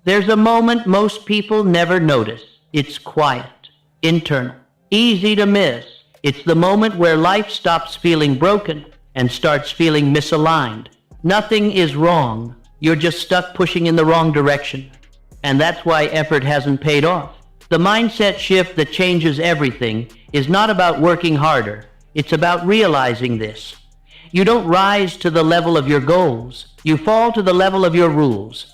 There's a moment most people never notice. It's quiet, internal, easy to miss. It's the moment where life stops feeling broken and starts feeling misaligned. Nothing is wrong. You're just stuck pushing in the wrong direction. And that's why effort hasn't paid off. The mindset shift that changes everything is not about working harder. It's about realizing this. You don't rise to the level of your goals. You fall to the level of your rules.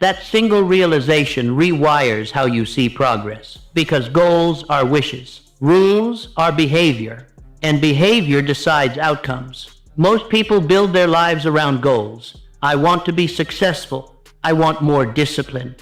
That single realization rewires how you see progress, because goals are wishes, rules are behavior, and behavior decides outcomes. Most people build their lives around goals. I want to be successful. I want more discipline.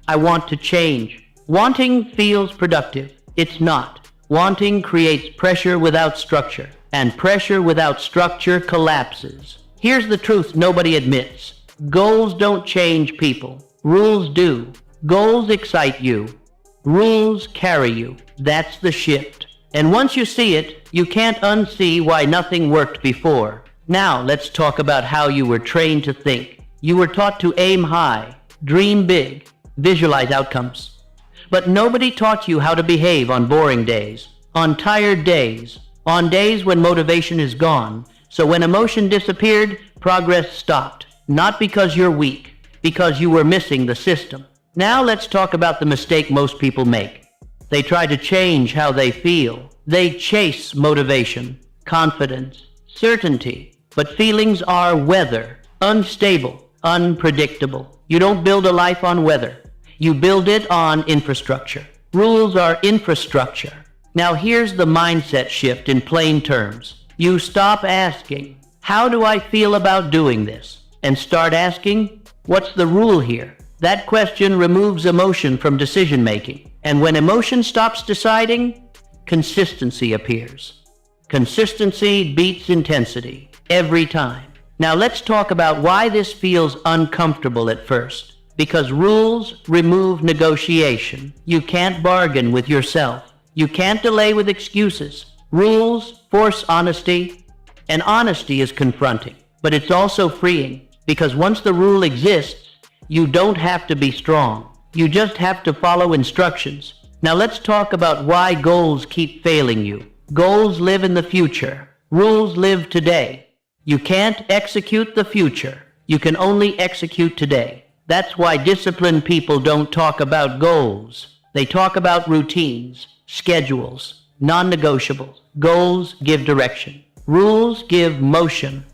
I want to change. Wanting feels productive. It's not. Wanting creates pressure without structure, and pressure without structure collapses. Here's the truth nobody admits. Goals don't change people. Rules do. Goals excite you. Rules carry you. That's the shift. And once you see it, you can't unsee why nothing worked before. Now, let's talk about how you were trained to think. You were taught to aim high, dream big, visualize outcomes. But nobody taught you how to behave on boring days, on tired days, on days when motivation is gone. So when emotion disappeared, progress stopped. Not because you're weak, because you were missing the system. Now let's talk about the mistake most people make. They try to change how they feel. They chase motivation, confidence, certainty. But feelings are weather, unstable, unpredictable. You don't build a life on weather. You build it on infrastructure. Rules are infrastructure. Now here's the mindset shift in plain terms. You stop asking, how do I feel about doing this? And start asking, what's the rule here? That question removes emotion from decision making. And when emotion stops deciding, consistency appears. Consistency beats intensity every time. Now let's talk about why this feels uncomfortable at first. Because rules remove negotiation. You can't bargain with yourself. You can't delay with excuses. Rules force honesty, and honesty is confronting. But it's also freeing, because once the rule exists, you don't have to be strong. You just have to follow instructions. Now let's talk about why goals keep failing you. Goals live in the future. Rules live today. You can't execute the future. You can only execute today. That's why disciplined people don't talk about goals. They talk about routines, schedules, non-negotiables. Goals give direction. Rules give motion.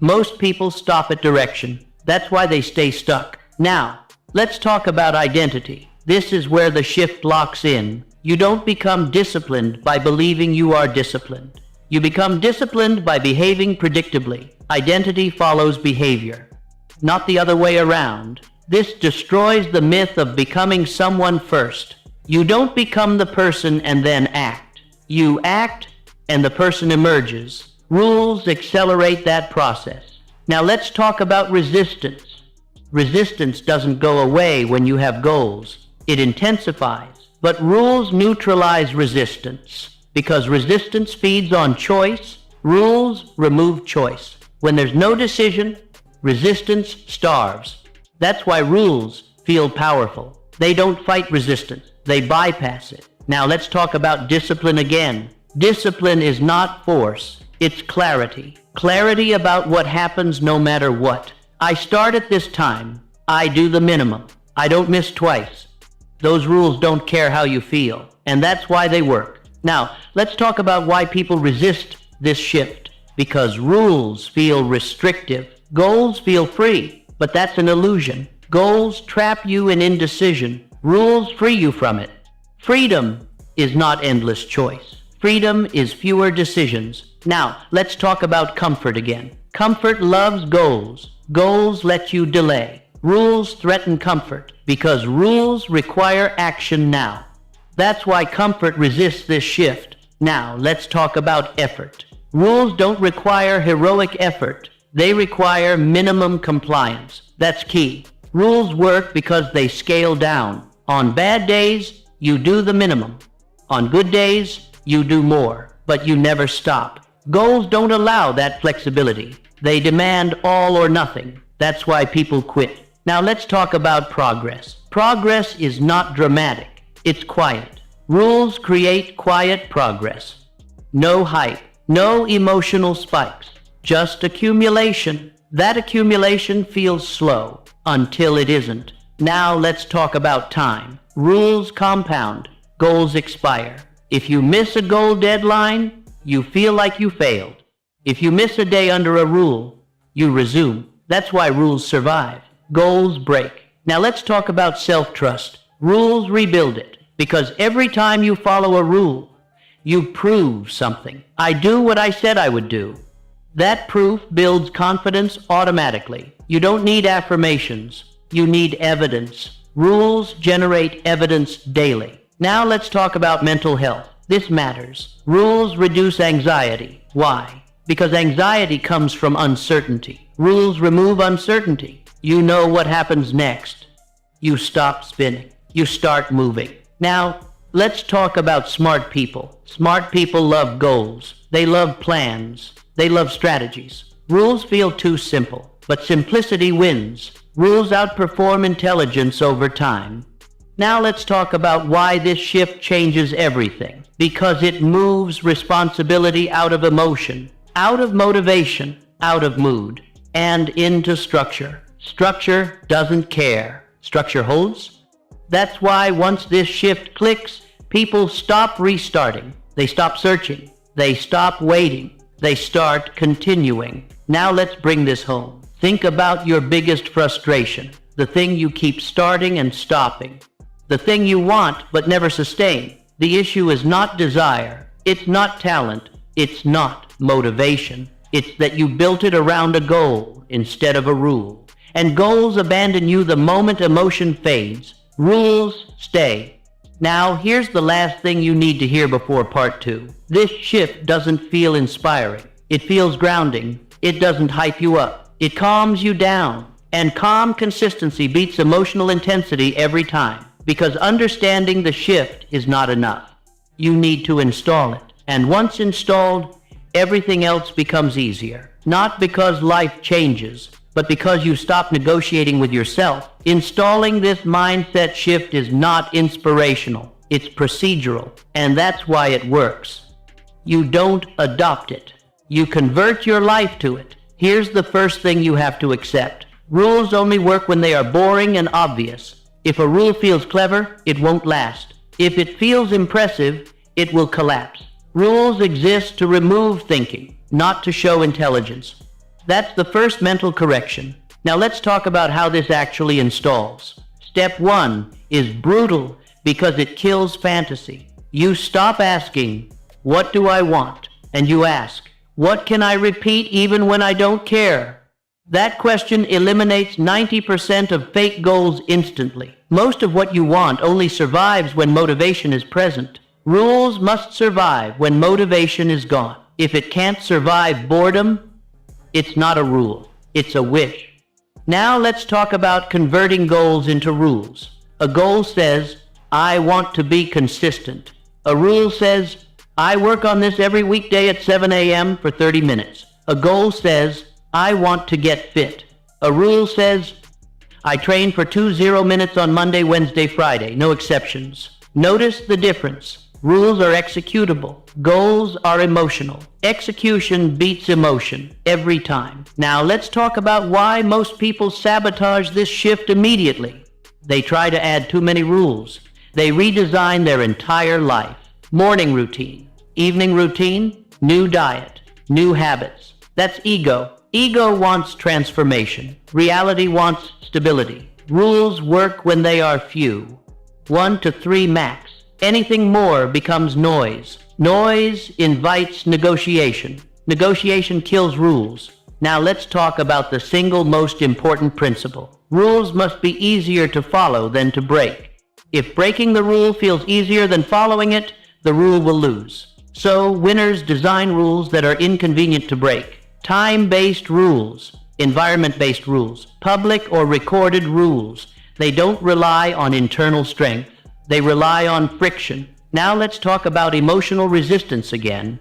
Most people stop at direction. That's why they stay stuck. Now, let's talk about identity. This is where the shift locks in. You don't become disciplined by believing you are disciplined. You become disciplined by behaving predictably. Identity follows behavior, not the other way around. This destroys the myth of becoming someone first. You don't become the person and then act. You act, and the person emerges. Rules accelerate that process. Now let's talk about resistance. Resistance doesn't go away when you have goals. It intensifies. But rules neutralize resistance, because resistance feeds on choice. Rules remove choice. When there's no decision, resistance starves. That's why rules feel powerful. They don't fight resistance. They bypass it. Now let's talk about discipline again. Discipline is not force. It's clarity. Clarity about what happens no matter what. I start at this time. I do the minimum. I don't miss twice. Those rules don't care how you feel, and that's why they work. Now, let's talk about why people resist this shift. Because rules feel restrictive. Goals feel free, but that's an illusion. Goals trap you in indecision. Rules free you from it. Freedom is not endless choice. Freedom is fewer decisions. Now, let's talk about comfort again. Comfort loves goals. Goals let you delay. Rules threaten comfort, because rules require action now. That's why comfort resists this shift. Now, let's talk about effort. Rules don't require heroic effort. They require minimum compliance. That's key. Rules work because they scale down. On bad days, you do the minimum. On good days, you do more, but you never stop. Goals don't allow that flexibility. They demand all or nothing. That's why people quit. Now let's talk about progress. Progress is not dramatic. It's quiet. Rules create quiet progress. No hype, no emotional spikes, just accumulation. That accumulation feels slow until it isn't. Now let's talk about time. Rules compound, goals expire. If you miss a goal deadline, you feel like you failed. If you miss a day under a rule, you resume. That's why rules survive. Goals break. Now let's talk about self-trust. Rules rebuild it, because every time you follow a rule, you prove something. I do what I said I would do. That proof builds confidence automatically. You don't need affirmations. You need evidence. Rules generate evidence daily. Now let's talk about mental health. This matters. Rules reduce anxiety. Why? Because anxiety comes from uncertainty. Rules remove uncertainty. You know what happens next. You stop spinning. You start moving. Now, let's talk about smart people. Smart people love goals. They love plans. They love strategies. Rules feel too simple, but simplicity wins. Rules outperform intelligence over time. Now let's talk about why this shift changes everything. Because it moves responsibility out of emotion, out of motivation, out of mood, and into structure. Structure doesn't care. Structure holds. That's why once this shift clicks, people stop restarting. They stop searching. They stop waiting. They start continuing. Now let's bring this home. Think about your biggest frustration, the thing you keep starting and stopping, the thing you want but never sustain. The issue is not desire. It's not talent. It's not motivation. It's that you built it around a goal instead of a rule. And goals abandon you the moment emotion fades. Rules stay. Now, here's the last thing you need to hear before part 2. This shift doesn't feel inspiring. It feels grounding. It doesn't hype you up. It calms you down. And calm consistency beats emotional intensity every time. Because understanding the shift is not enough. You need to install it. And once installed, everything else becomes easier. Not because life changes, but because you stop negotiating with yourself. Installing this mindset shift is not inspirational. It's procedural. And that's why it works. You don't adopt it. You convert your life to it. Here's the first thing you have to accept. Rules only work when they are boring and obvious. If a rule feels clever, it won't last. If it feels impressive, it will collapse. Rules exist to remove thinking, not to show intelligence. That's the first mental correction. Now let's talk about how this actually installs. Step 1 is brutal because it kills fantasy. You stop asking, "What do I want?" and you ask, "What can I repeat even when I don't care?" That question eliminates 90% of fake goals instantly. Most of what you want only survives when motivation is present. Rules must survive when motivation is gone. If it can't survive boredom, it's not a rule. It's a wish. Now let's talk about converting goals into rules. A goal says, "I want to be consistent." A rule says, "I work on this every weekday at 7 a.m. for 30 minutes. A goal says, "I want to get fit." A rule says, "I train for 20 minutes on Monday, Wednesday, Friday, no exceptions." Notice the difference. Rules are executable. Goals are emotional. Execution beats emotion every time. Now let's talk about why most people sabotage this shift immediately. They try to add too many rules. They redesign their entire life. Morning routine, evening routine, new diet, new habits. That's ego. Ego wants transformation. Reality wants stability. Rules work when they are few. 1 to 3 max. Anything more becomes noise. Noise invites negotiation. Negotiation kills rules. Now let's talk about the single most important principle. Rules must be easier to follow than to break. If breaking the rule feels easier than following it, the rule will lose. So winners design rules that are inconvenient to break. Time-based rules, environment-based rules, public or recorded rules. They don't rely on internal strength. They rely on friction. Now let's talk about emotional resistance again.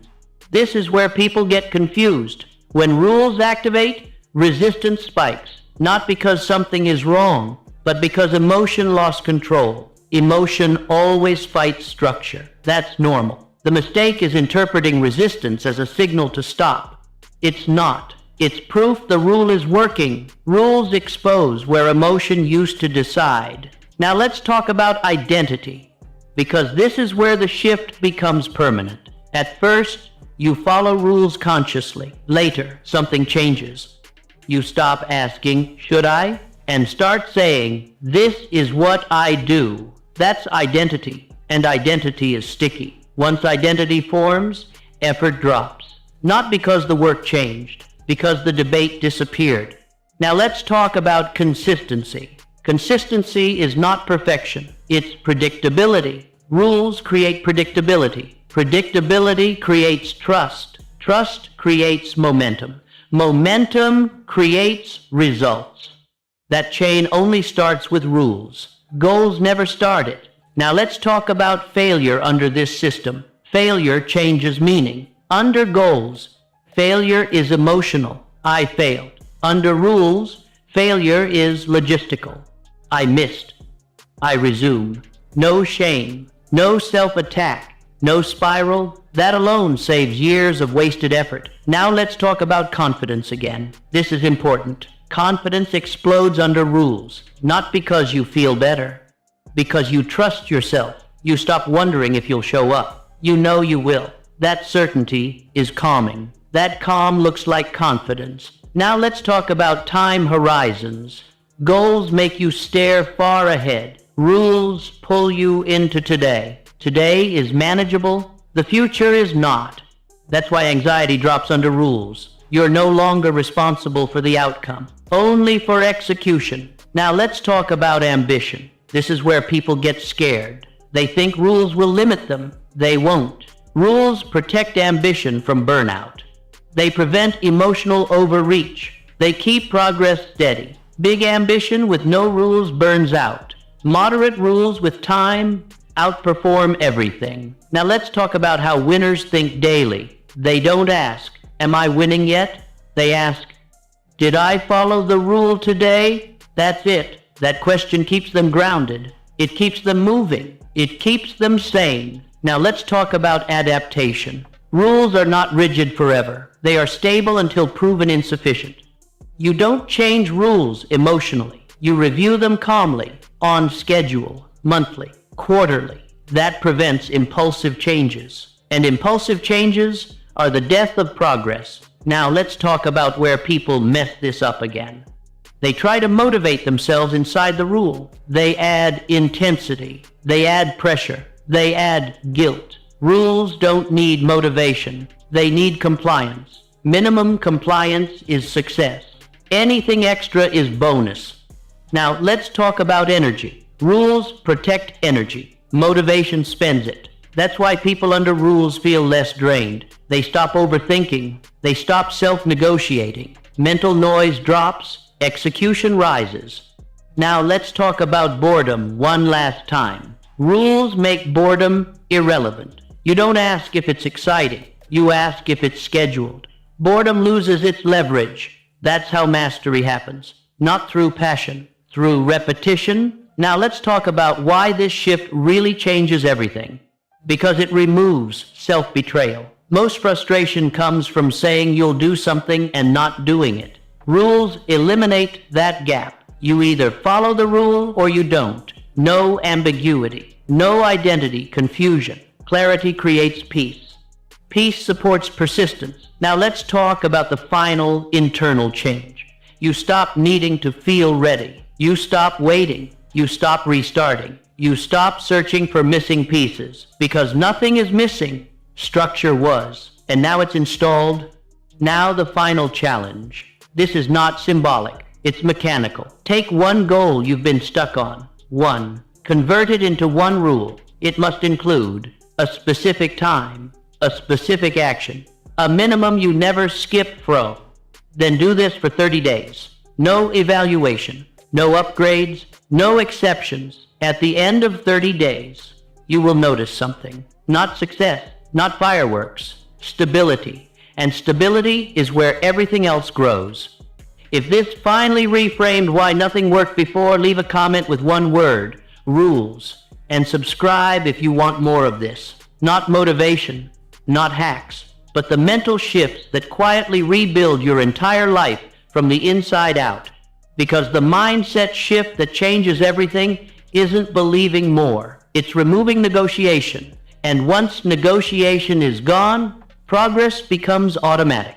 This is where people get confused. When rules activate, resistance spikes. Not because something is wrong, but because emotion lost control. Emotion always fights structure. That's normal. The mistake is interpreting resistance as a signal to stop. It's not. It's proof the rule is working. Rules expose where emotion used to decide. Now let's talk about identity, because this is where the shift becomes permanent. At first, you follow rules consciously. Later, something changes. You stop asking, should I? And start saying, this is what I do. That's identity, and identity is sticky. Once identity forms, effort drops. Not because the work changed, because the debate disappeared. Now let's talk about consistency. Consistency is not perfection, it's predictability. Rules create predictability. Predictability creates trust. Trust creates momentum. Momentum creates results. That chain only starts with rules. Goals never start it. Now let's talk about failure under this system. Failure changes meaning. Under goals, failure is emotional. I failed. Under rules, failure is logistical. I missed. I resume. No shame. No self-attack. No spiral. That alone saves years of wasted effort. Now let's talk about confidence again. This is important. Confidence explodes under rules, not because you feel better, because you trust yourself. You stop wondering if you'll show up. You know you will. That certainty is calming. That calm looks like confidence. Now let's talk about time horizons. Goals make you stare far ahead. Rules pull you into today. Today is manageable. The future is not. That's why anxiety drops under rules. You're no longer responsible for the outcome, only for execution. Now let's talk about ambition. This is where people get scared. They think rules will limit them. They won't. Rules protect ambition from burnout. They prevent emotional overreach. They keep progress steady. Big ambition with no rules burns out. Moderate rules with time outperform everything. Now let's talk about how winners think daily. They don't ask, am I winning yet? They ask, did I follow the rule today? That's it. That question keeps them grounded. It keeps them moving. It keeps them sane. Now let's talk about adaptation. Rules are not rigid forever. They are stable until proven insufficient. You don't change rules emotionally. You review them calmly, on schedule, monthly, quarterly. That prevents impulsive changes. And impulsive changes are the death of progress. Now let's talk about where people mess this up again. They try to motivate themselves inside the rule. They add intensity. They add pressure. They add guilt. Rules don't need motivation. They need compliance. Minimum compliance is success. Anything extra is bonus. Now let's talk about energy. Rules protect energy. Motivation spends it. That's why people under rules feel less drained. They stop overthinking. They stop self-negotiating. Mental noise drops. Execution rises. Now let's talk about boredom one last time. Rules make boredom irrelevant. You don't ask if it's exciting. You ask if it's scheduled. Boredom loses its leverage. That's how mastery happens. Not through passion, through repetition. Now let's talk about why this shift really changes everything. Because it removes self-betrayal. Most frustration comes from saying you'll do something and not doing it. Rules eliminate that gap. You either follow the rule or you don't. No ambiguity. No identity confusion. Clarity creates peace. Peace supports persistence. Now let's talk about the final internal change. You stop needing to feel ready. You stop waiting. You stop restarting. You stop searching for missing pieces. Because nothing is missing. Structure was. And now it's installed. Now the final challenge. This is not symbolic. It's mechanical. Take one goal you've been stuck on. One. Convert it into one rule. It must include a specific time, a specific action, a minimum you never skip from. Then do this for 30 days. No evaluation, no upgrades, no exceptions. At the end of 30 days, you will notice something. Not success, not fireworks, stability. And stability is where everything else grows. If this finally reframed why nothing worked before, leave a comment with one word: rules. And subscribe if you want more of this. Not motivation, not hacks, but the mental shifts that quietly rebuild your entire life from the inside out. Because the mindset shift that changes everything isn't believing more. It's removing negotiation. And once negotiation is gone, progress becomes automatic.